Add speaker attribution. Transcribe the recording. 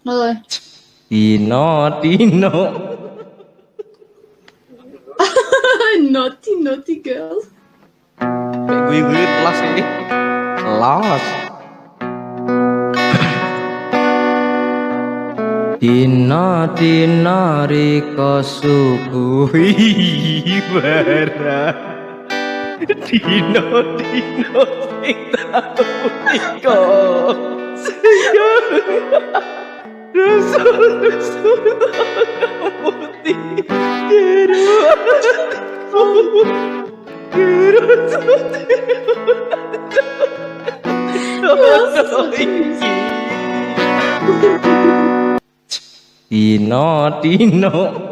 Speaker 1: Mulai.
Speaker 2: Dino.
Speaker 1: Naughty girl.
Speaker 2: Kayak gue kelas ini. Kelas. Dino riko suguhi barang. Dino sing tau riko Rasul putih Dino